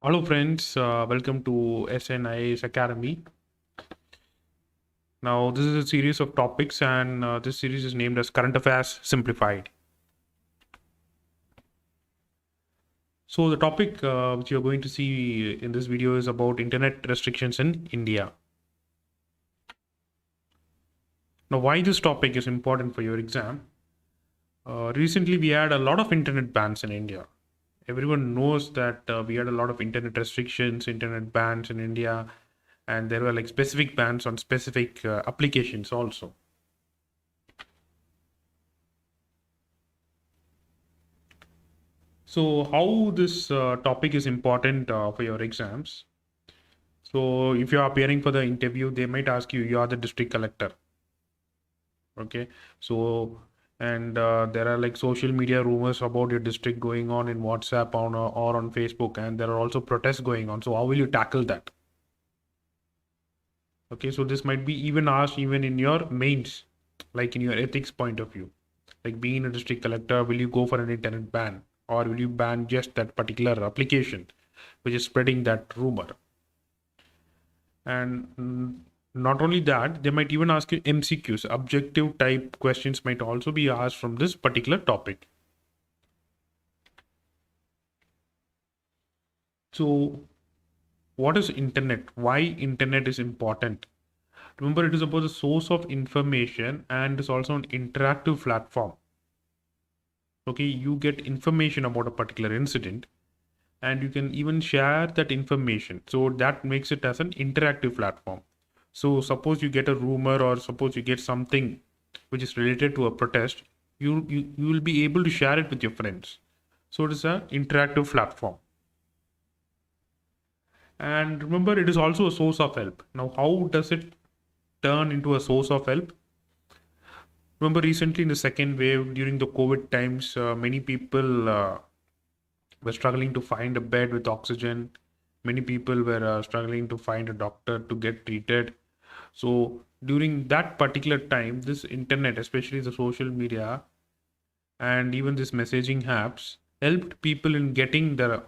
Hello friends, welcome to SNI's Academy. Now this is a series of topics and this series is named as Current Affairs Simplified. So the topic which you're going to see in this video is about internet restrictions in India. Now why this topic is important for your exam? Recently we had a lot of internet bans in India. Everyone knows that we had a lot of internet restrictions, internet bans in India, and there were like specific bans on specific applications also. So how this topic is important for your exams? So if you are appearing for the interview, they might ask you, you are the district collector. Okay. So, and there are like social media rumors about your district going on in WhatsApp or on Facebook, and there are also protests going on. So how will you tackle that? Okay. So this might be even asked even in your mains, like in your ethics point of view. Like being a district collector, will you go for an internet ban? Or will you ban just that particular application which is spreading that rumor? And not only that, they might even ask you MCQs, objective type questions might also be asked from this particular topic. So what is internet? Why internet is important? Remember, it is about the source of information and it's also an interactive platform. Okay, you get information about a particular incident and you can even share that information. So that makes it as an interactive platform. So suppose you get a rumor or suppose you get something which is related to a protest, you will be able to share it with your friends. So it is an interactive platform. And remember, it is also a source of help. Now, how does it turn into a source of help? Remember, recently in the second wave during the COVID times, many people were struggling to find a bed with oxygen. Many people were struggling to find a doctor to get treated. So during that particular time, this internet, especially the social media and even this messaging apps, helped people in getting the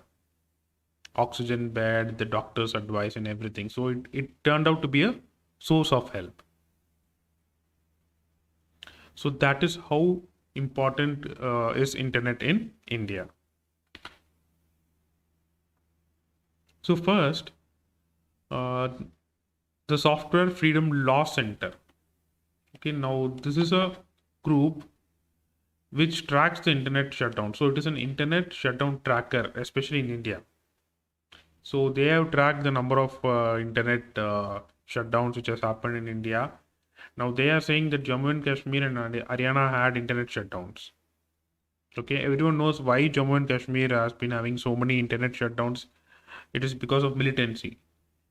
oxygen bed, the doctor's advice, and everything. So it turned out to be a source of help. So that is how important is internet in India. So first, the Software Freedom Law Center. Okay, now this is a group which tracks the internet shutdown. So it is an internet shutdown tracker, especially in India. So they have tracked the number of internet shutdowns which has happened in India. Now they are saying that Jammu and Kashmir and Haryana had internet shutdowns. Okay, everyone knows why Jammu and Kashmir has been having so many internet shutdowns. It is because of militancy.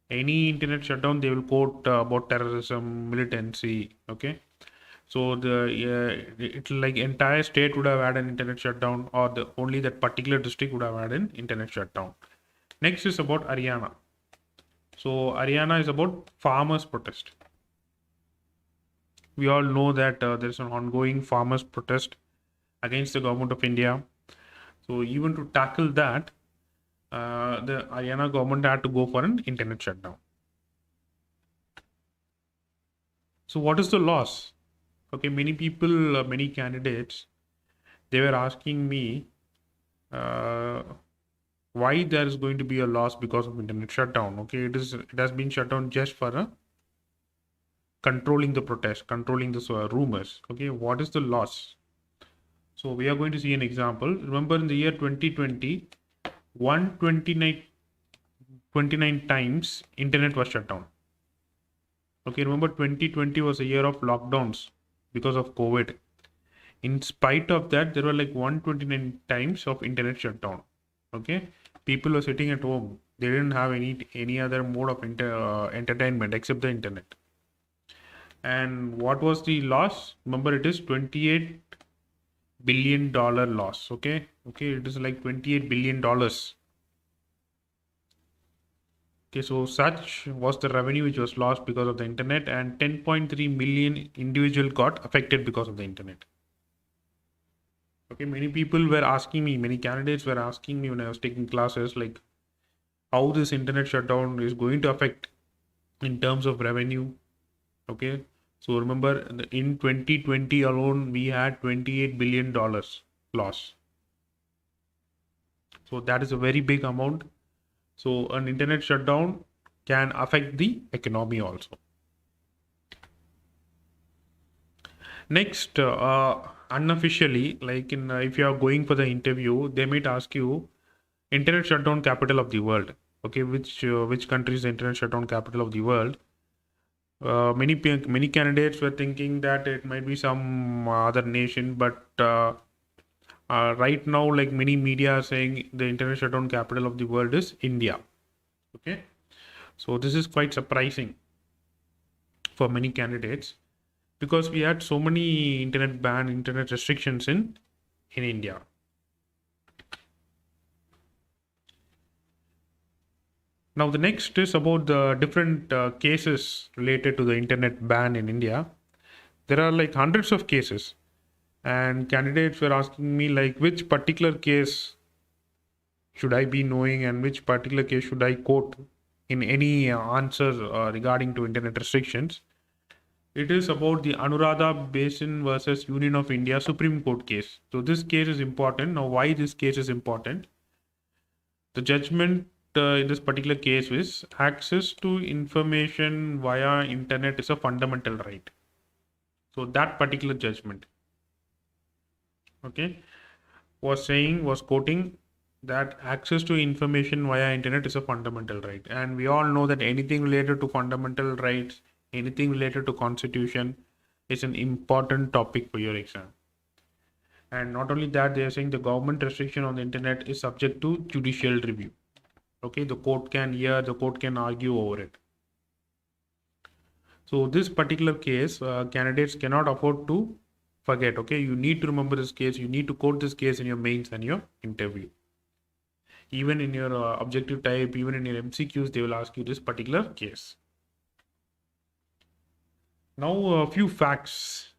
Any internet shutdown, they will quote about terrorism, militancy. Okay, so it like entire state would have had an internet shutdown, or the only that particular district would have had an internet shutdown. Next is about Haryana. So Haryana is about farmers' protest. We all know that there is an ongoing farmers' protest against the government of India. So even to tackle that, the Haryana government had to go for an internet shutdown. So what is the loss? Okay, many people, many candidates, they were asking me why there is going to be a loss because of internet shutdown. Okay, it has been shut down just for controlling the protest, controlling the rumors. Okay, what is the loss? So we are going to see an example. Remember in the year 2020, 129 times internet was shut down. Okay, remember 2020 was a year of lockdowns because of COVID. In spite of that, there were like 129 times of internet shutdown. Okay, people were sitting at home. They didn't have any other mode of entertainment except the internet. And what was the loss? Remember, it is $28 billion loss. Okay, it is like $28 billion. Okay, so such was the revenue which was lost because of the internet, and 10.3 million individuals got affected because of the internet. Okay, many people were asking me, many candidates were asking me when I was taking classes, like, how this internet shutdown is going to affect in terms of revenue. Okay, so remember in 2020 alone we had $28 billion loss. So that is a very big amount. So an internet shutdown can affect the economy also. Next, unofficially, like in if you are going for the interview, they might ask you internet shutdown capital of the world. Okay, which country is the internet shutdown capital of the world? Many candidates were thinking that it might be some other nation, but right now, like many media are saying, the internet shutdown capital of the world is India. Okay, so this is quite surprising for many candidates because we had so many internet restrictions in India. Now the next is about the different cases related to the internet ban in India. There are like hundreds of cases, and candidates were asking me like which particular case should I be knowing and which particular case should I quote in any answer regarding to internet restrictions. It is about the Anuradha Basin versus Union of India Supreme Court case. So this case is important. Now, why this case is important? The judgment in this particular case is access to information via internet is a fundamental right. So that particular judgment, okay, was quoting that access to information via internet is a fundamental right, and we all know that anything related to fundamental rights, anything related to constitution is an important topic for your exam. And not only that, they are saying the government restriction on the internet is subject to judicial review. Okay, the court can hear, the court can argue over it. So this particular case, candidates cannot afford to forget. Okay, you need to remember this case. You need to quote this case in your mains and your interview. Even in your objective type, even in your MCQs, they will ask you this particular case. Now, a few facts,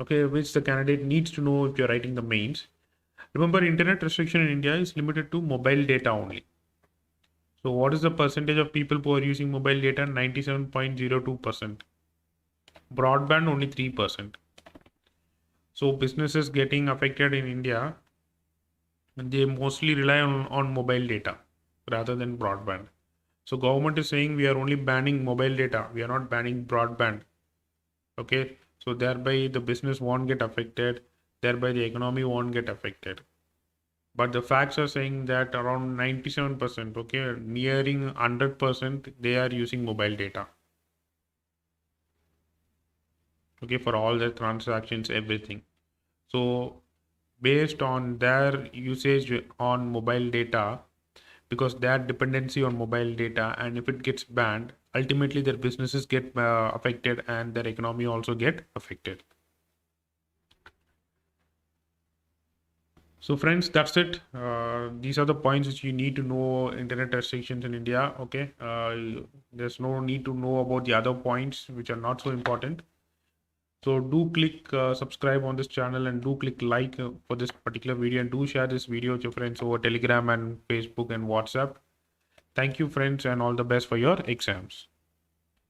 okay, which the candidate needs to know if you're writing the mains. Remember, internet restriction in India is limited to mobile data only. So what is the percentage of people who are using mobile data? 97.02%. Broadband only 3%. So businesses getting affected in India, they mostly rely on mobile data rather than broadband. So government is saying we are only banning mobile data. We are not banning broadband. Okay. So thereby the business won't get affected. Thereby the economy won't get affected. But the facts are saying that around 97%, okay, nearing 100%, they are using mobile data. Okay, for all their transactions, everything. So based on their usage on mobile data, because their dependency on mobile data, and if it gets banned, ultimately their businesses get affected and their economy also get affected. So friends, that's it. These are the points which you need to know internet restrictions in India. Okay, there's no need to know about the other points which are not so important. So do click subscribe on this channel and do click like for this particular video, and do share this video with your friends over Telegram and Facebook and WhatsApp. Thank you friends, and all the best for your exams.